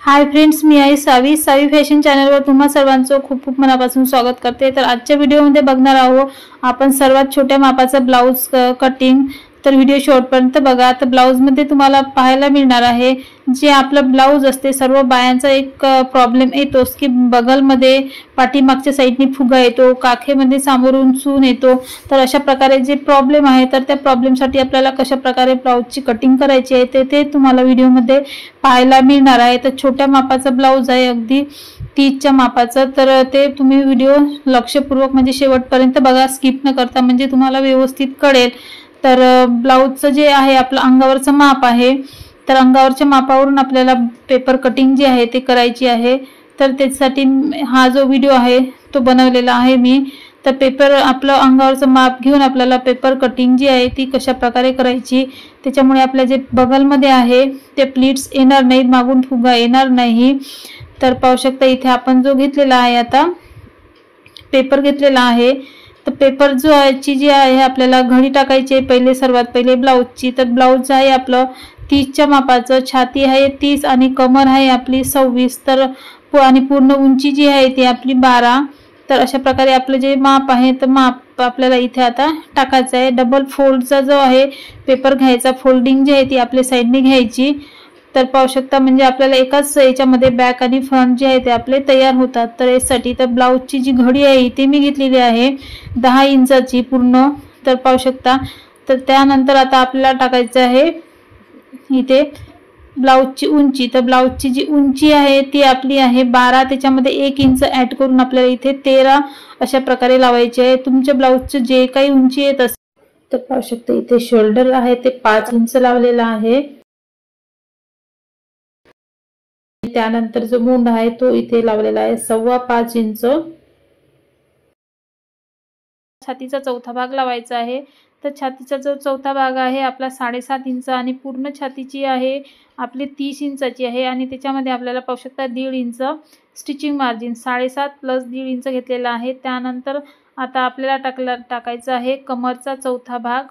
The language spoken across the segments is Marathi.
हाय फ्रेंड्स, मी आहे सावी फॅशन चॅनलवर तुम्हा सर्वांचं खूप खूप मनापासून स्वागत करते। तर आजच्या व्हिडिओमध्ये बघणार आहोत आपण सर्वात छोट्या मापाचा ब्लाउज कटिंग। तर व्हिडिओ शेवटपर्यंत बघा। तर ब्लाउज मध्ये तुम्हाला पाहायला मिळणार आहे जे आपलं ब्लाउज असते सर्व बायांचा एक प्रॉब्लेम येतोच की बगलमध्ये पाठीमागच्या साइडनी फुगा येतो, काखेमध्ये सामोरून सून येतो। तर अशा प्रकारे जे प्रॉब्लेम आहे तर त्या प्रॉब्लेमसाठी आपल्याला कशा प्रकारे ब्लाउजची कटिंग करायची आहे ते तुम्हाला व्हिडिओमध्ये पाहायला मिळणार आहे। तर छोट्या मापाचा ब्लाउज आहे, अगदी 30च्या मापाचा। तर ते तुम्ही व्हिडिओ लक्षपूर्वक म्हणजे शेवटपर्यंत बघा, स्किप न करता, म्हणजे तुम्हाला व्यवस्थित कळेल। तर ब्लाउजचं जे आहे आपलं अंगावरचं माप आहे, तर अंगावरच्या मापावरून आपल्याला पेपर कटिंग जी आहे ते करायची आहे। तर त्यासाठी हा जो व्हिडिओ आहे तो बनवलेला आहे मी। तर पेपर आपलं अंगावरचं माप घेऊन आपल्याला पेपर कटिंग जी आहे ती कशा प्रकारे करायची, त्याच्यामुळे आपल्या जे बगलमध्ये आहे ते प्लीट्स येणार नाहीत, मागून फुगा येणार नाही। तर पाहू शकता इथे आपण जो घेतलेला आहे आता पेपर घेतलेला आहे। तर पेपर जो आहे जी आहे आपल्याला घडी टाकायची आहे पहिले, सर्वात पहिले ब्लाउजची। तर ब्लाउज आहे आपलं 30च्या मापाचं, छाती आहे 30 आणि कमर आहे आपली 26। तर आणि पूर्ण उंची जी आहे ती आपली 12। तर अशा प्रकारे आपलं जे माप आहे तर माप आपल्याला इथे आता टाकायचं आहे। डबल फोल्डचा जो आहे पेपर घ्यायचा, फोल्डिंग जी आहे ती आपल्या साइडने घ्यायची। तर पाहू शकता म्हणजे आपल्याला एकाच याच्यामध्ये बॅक आणि फ्रंट जे आहे ते आपले तयार होतात। तर यासाठी तर ब्लाउजची जी घडी आहे इथे मी घेतलेली आहे 10 इंचाची पूर्ण। तर पाहू शकता। तर त्यानंतर आता आपल्याला टाकायचं आहे इथे ब्लाउजची उंची। तर ब्लाउजची जी उंची आहे ती आपली आहे 12, त्याच्यामध्ये 1 इंच ऍड करून आपल्याला इथे 13 अशा प्रकारे लावायची आहे। तुमच्या ब्लाउजचं जे काही उंची येत असेल तर पाहू शकता इथे शोल्डर आहे ते 5 इंच लावलेला आहे। त्यानंतर जो मूंढ आहे तो इथे लावलेला आहे 5.25 इंच। छातीचा चौथा भाग लावायचा आहे। तर छातीचा जो चौथा भाग आहे आपला 7.5 इंच आणि पूर्ण छातीची आहे आपली 30 इंचाची आहे। आणि त्याच्यामध्ये आपल्याला पाहू शकता 1.5 inch stitching margin, 7.5 plus 1.5 inch घेतलेला आहे। त्यानंतर आता आपल्याला टाकायचा आहे कमरचा चौथा भाग।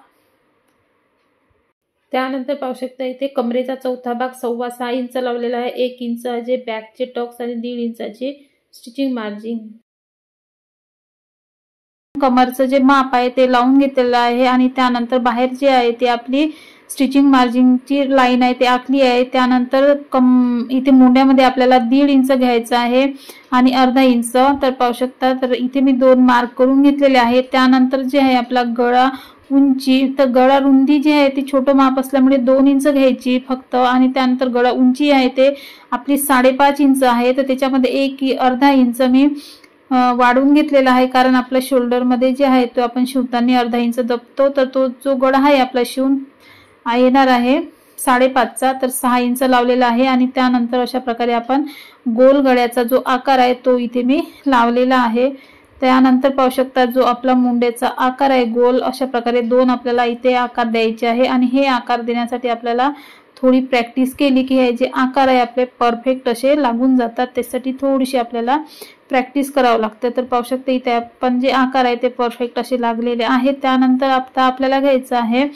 त्यानंतर पाहू शकता इथे कमरेचा चौथा भाग 6.25 इंच लावलेला आहे, 1 इंच जे बॅकचे टक्स आणि 1.5 इंचाची स्टिचिंग मार्जिन। कमरचं जे माप आहे ते लावून घेतलेलं आहे आणि त्यानंतर बाहेर जे आहे ते आपली स्टिचिंग मार्जिनची लाईन आहे ते आखली आहे। त्यानंतर इथे मुंड्यामध्ये आपल्याला 1.5 इंच घ्यायचा आहे आणि अर्धा इंच। तर पाहू शकता तर इथे मी 2 मार्क करून घेतलेले आहे। त्यानंतर जे आहे आपला गळा उंची, तर गळा रुंदी जी आहे ती छोटं माप असल्यामुळे 2 इंच घ्यायची फक्त। आणि त्यानंतर गळा उंची आहे ते आपली 5.5 इंच आहे। तर त्याच्यामध्ये अर्धा इंच मी वाढवून घेतलेला आहे, कारण आपल्या शोल्डर मध्ये जे आहे तो आपण शिवताना अर्धा इंच दबतो। तर तो जो गळा आहे आपला शिवून येणार आहे 5.5चा, तर 6 इंच लावलेला आहे। आणि त्यानंतर अशा प्रकारे आपण गोल गळ्याचा जो आकार आहे तो इथे मी लावलेला आहे। त्यानंतर पाहू शकता जो आपला मुंड्याचा आकार आहे गोल, अशा प्रकारे 2 आपल्याला इथे आकार द्यायचे आहे। आणि हे आकार देण्यासाठी आपल्याला थोडी प्रॅक्टिस केली की हे जे आकार आहे आपले परफेक्ट असे लागून जातात, त्यासाठी थोडीशी आपल्याला प्रॅक्टिस करावं लागतं। तर पाहू शकता इथे आपण जे आकार आहे ते परफेक्ट असे लागलेले आहेत। त्यानंतर आता आपल्याला घ्यायचं आहे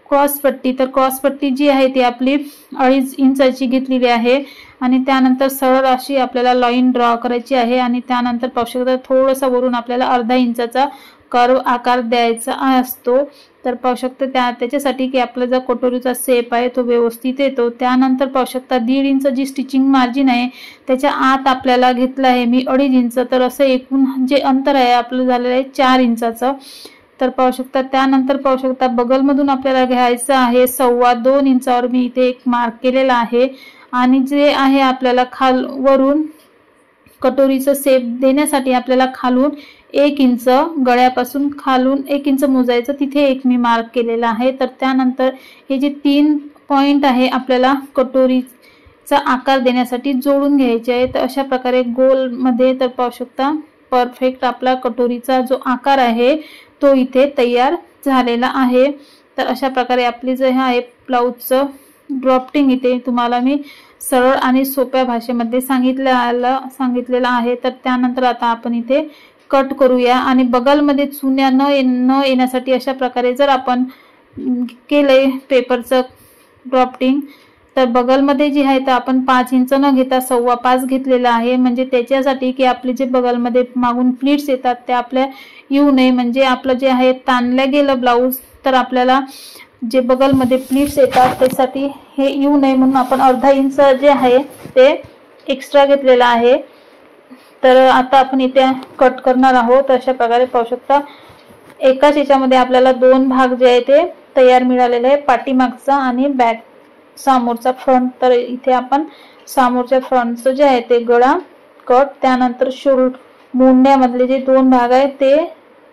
क्रॉस पट्टी। तर क्रॉस पट्टी जी आहे ती आपली 2.5 इंचाची घेतलेली आहे। आणि त्यानंतर सरळ अशी आपल्याला लाईन ड्रॉ करायची आहे। आणि त्यानंतर पाहू शकता थोडंसं वरून आपल्याला अर्धा इंचाचा कर्व आकार द्यायचा असतो। तर पाहू शकता त्याच्यासाठी की आपला जो कटोरीचा शेप आहे तो व्यवस्थित येतो। त्यानंतर पाहू शकता 1.5 इंच जी स्टिचिंग मार्जिन आहे त्याच्या आत आपल्याला घेतलं आहे मी 2.5 इंच। तर असं एकूण जे अंतर आहे आपलं झालेलं आहे 4 इंचाचं। तर पाहू शकता त्यानंतर पाहू शकता बगलमधून आपल्याला घ्यायचं आहे 2.25 इंचावर मी इथे एक मार्क केलेला आहे। आणि जे आहे आपल्याला वरून कटोरीचं शेप देण्यासाठी आपल्याला खालून 1 इंच, गळ्यापासून खालून 1 इंच मोजायचं, तिथे एक मी मार्क केलेला आहे। तर त्यानंतर हे जे 3 पॉइंट आहे आपल्याला कटोरीचा आकार देण्यासाठी जोडून घ्यायचे आहे। तर अशा प्रकारे गोल मध्ये तर पाहू शकता परफेक्ट आपला कटोरीचा जो आकार आहे तो इथे तयार झालेला आहे। तर अशा प्रकारे आपली जे आहे ब्लाउजचं ड्रॉफ्टिंग इथे तुम्हाला मी सरळ आणि सोप्या भाषेमध्ये सांगितलेलं आहे। तर त्यानंतर आता आपण इथे कट करूया। आणि बगलमध्ये चुन्या न येण्यासाठी अशा प्रकारे जर आपण केले पेपरचं ड्रॉफ्टिंग तर बगलमध्ये जी आहे तर आपण 5 इंच न घेता 5.25 घेतलेला आहे, म्हणजे त्याच्यासाठी की आपले जे बगलमध्ये मागून प्लीट्स येतात ते आपल्या येऊ नये, म्हणजे आपलं जे आहे ताणलं गेलं ब्लाऊज तर आपल्याला जे बगलमध्ये प्लीट्स येतात त्यासाठी हे येऊ नये म्हणून आपण अर्धा इंच जे आहे ते एक्स्ट्रा घेतलेला आहे। तर आता आपण इथे कट करणार आहोत। अशा प्रकारे पाहू शकता एकाच याच्यामध्ये आपल्याला 2 भाग जे आहे ते तयार मिळालेले आहे, पाठीमागचा आणि बॅक समोरचा फ्रंट। तर इथे आपण समोरच्या फ्रंटचं जे आहे ते गळा कट, त्यानंतर शोल्डर मुंड्यामधले जे 2 भाग आहे ते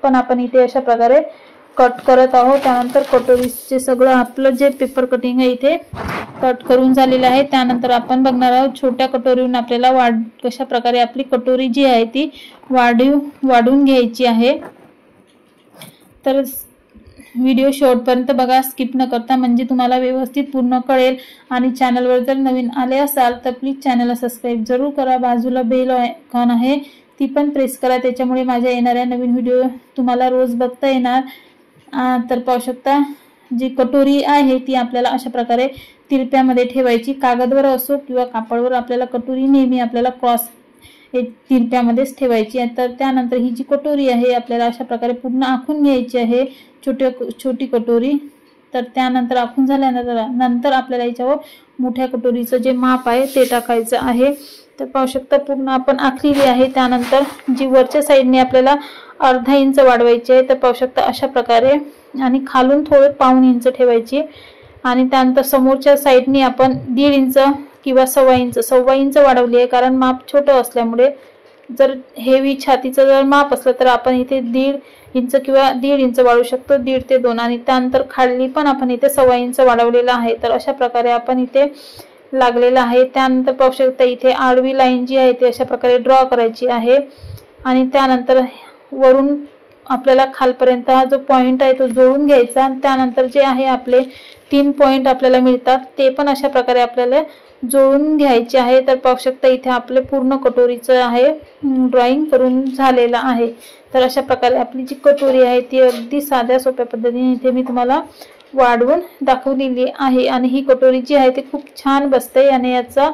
पण आपण इथे अशा प्रकारे कट करत आहोत। त्यानंतर कटोरीचे सगळं आपलं जे पेपर कटिंग आहे इथे कट करून झालेलं आहे। त्यानंतर आपण बघणार आहोत छोट्या कटोरीवरून आपल्याला कशा प्रकारे आपली कटोरी जी आहे ती वाढून घ्यायची आहे। तर व्हिडिओ शेवटपर्यंत बघा, स्किप न करता, म्हणजे तुम्हाला व्यवस्थित पूर्ण कळेल। आणि चॅनलवर जर नवीन आले असाल तर प्लीज चॅनलला सबस्क्राईब जरूर करा। बाजूला बेल आयकॉन आहे ती पण प्रेस करा, त्याच्यामुळे माझ्या येणाऱ्या नवीन व्हिडिओ तुम्हाला रोज बघता येणार। तर पाहू शकता जी कटोरी आहे ती आपल्याला अशा प्रकारे तिरप्यामध्ये ठेवायची, कागदवर असो किंवा कापडवर। आपल्याला कटोरी नेहमी आपल्याला क्रॉस तिरप्यामध्येच ठेवायची आहे। तर त्यानंतर ही जी कटोरी आहे आपल्याला अशा प्रकारे पूर्ण आखून घ्यायची आहे, छोटी कटोरी। तर त्यानंतर आखून झाल्यानंतर आपल्याला याच्यावर मोठ्या कटोरीचं जे माप आहे ते टाकायचं आहे। तर पाहू शकता पूर्ण आपण आखलेली आहे। त्यानंतर जी वरच्या साईडने आपल्याला अर्धा इंच वाढवायची आहे, तर पाहू शकता अशा प्रकारे, आणि खालून थोडं 1.25 इंच ठेवायची। आणि त्यानंतर समोरच्या साईडने आपण 1.5 इंच किंवा 1.25 इंच वाढवली आहे, कारण माप छोटं असल्यामुळे। जर हेवी छातीचं जर माप असलं तर आपण इथे 1.5 इंच किंवा 1.5 इंच वाढवू शकतो, 1.5 ते 2। आणि त्यानंतर खाली पण आपण इथे 1.25 इंच वाढवलेला आहे। तर अशा प्रकारे आपण इथे लागलेला आहे। त्यानंतर पाहू शकता इथे आडवी लाईन जी आहे ती अशा प्रकारे ड्रॉ करायची आहे। आणि त्यानंतर वरून आपल्याला खालपर्यंत हा जो पॉइंट आहे तो जोडून घ्यायचा। त्यानंतर जे आहे आपले 3 पॉइंट आपल्याला मिळतात ते पण अशा प्रकारे आपल्याला जोडून घ्यायचे आहे। तर पाहू शकता इथे आपले पूर्ण कटोरीचं आहे ड्रॉइंग करून झालेला आहे। तर अशा प्रकारे आपली जी कटोरी आहे ती अगदी साध्या सोप्या पद्धतीने इथे मी तुम्हाला वाढवून दाखवलेली आहे। आणि ही कटोरी जी आहे ती खूप छान बसते आणि याचा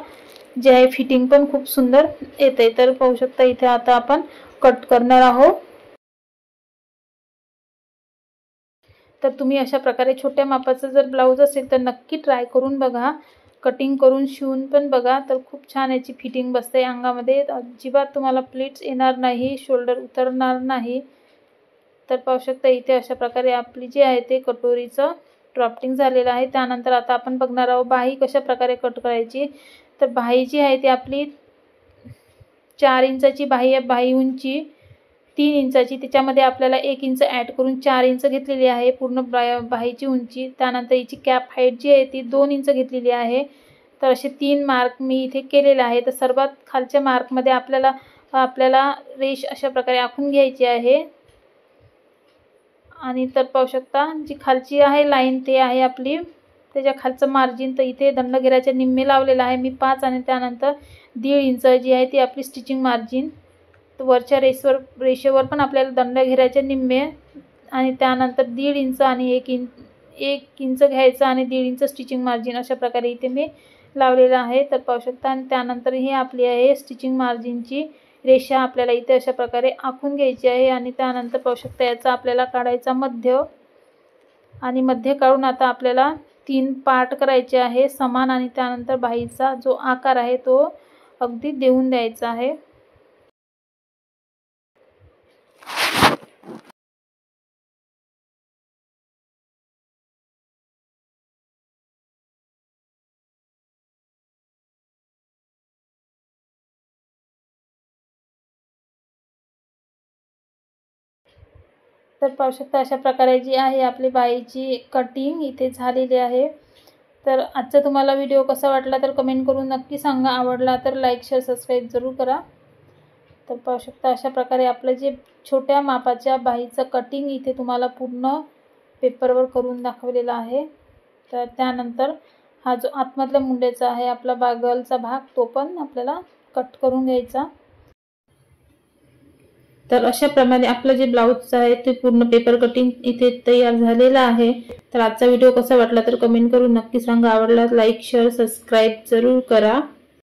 जे आहे फिटिंग पण खूप सुंदर येते। तर पाहू शकता इथे आता आपण कट करणार आहोत। तर तुम्ही अशा प्रकारे छोट्या मापाचा जर ब्लाऊज असेल तर नक्की ट्राय करून बघा, कटिंग करून शिवून पण बघा, तर खूप छान याची फिटिंग बसते अंगामध्ये। अजिबात तुम्हाला प्लीट्स येणार नाही, शोल्डर उतरणार नाही। तर पाहू शकता इथे अशा प्रकारे आपली जी आहे ते कटोरीचं ड्राफ्टिंग झालेलं आहे। त्यानंतर आता आपण बघणार आहोत बाही कशा प्रकारे कट करायची। तर बाही जी आहे ती आपली 4 इंचाची बाही आहे, बाही उंची 3 इंचाची, त्याच्यामध्ये आपल्याला 1 इंच ॲड करून 4 इंच घेतलेली आहे पूर्ण बाहीची उंची। त्यानंतर हिची कॅप हाईट जी आहे ती 2 इंच घेतलेली आहे। तर असे 3 मार्क मी इथे केलेले आहे। तर सर्वात खालच्या मार्कमध्ये आपल्याला रेष अशा प्रकारे आखून घ्यायची आहे। आणि तर पाहू शकता जी खालची आहे लाईन ते आहे आपली त्याच्या खालचं मार्जिन। तर इथे दंडघेराच्या निम्मे लावलेला आहे मी 5, आणि त्यानंतर 1.5 इंच जी आहे ती आपली स्टिचिंग मार्जिन। तर वरच्या रेषेवर पण आपल्याला दंडघेराच्या निम्मे, आणि त्यानंतर 1.5 इंच आणि 1 इंच घ्यायचं आणि 1.5 इंच स्टिचिंग मार्जिन अशा प्रकारे इथे मी लावलेलं आहे। तर पाहू शकता, आणि त्यानंतर ही आपली आहे स्टिचिंग मार्जिनची रेषा आपल्याला इथे अशा प्रकारे आखून घ्यायची आहे। आणि त्यानंतर पाहू शकता याचा आपल्याला काढायचा मध्य, आणि मध्य काढून आता आपल्याला 3 पार्ट करायचे आहे समान। आणि त्यानंतर बाहीचा जो आकार आहे तो अगदी देऊन द्यायचा आहे। तर पाहू शकता अशा प्रकारे जी आहे आपली बाहीची कटिंग इथे झालेली आहे। तर आजचा तुम्हाला व्हिडिओ कसा वाटला तर कमेंट करून नक्की सांगा, आवडला तर लाईक शेअर सबस्क्राईब जरूर करा। तर पाहू शकता अशा प्रकारे आपलं जे छोट्या मापाच्या बाहीचं कटिंग इथे तुम्हाला पूर्ण पेपरवर करून दाखवलेला आहे। तर त्यानंतर हा जो आतमधल्या मुंड्याचा आहे आपला बागलचा भाग तो पण आपल्याला कट करून घ्यायचा। तर अशा प्रमाणे आपलं जे ब्लाउज आहे ते पूर्ण पेपर कटिंग इथे तयार झालेला आहे। तर आजचा व्हिडिओ कसा वाटला तर कमेंट करून नक्की सांगा। आवडला लाईक शेअर सबस्क्राइब जरूर करा।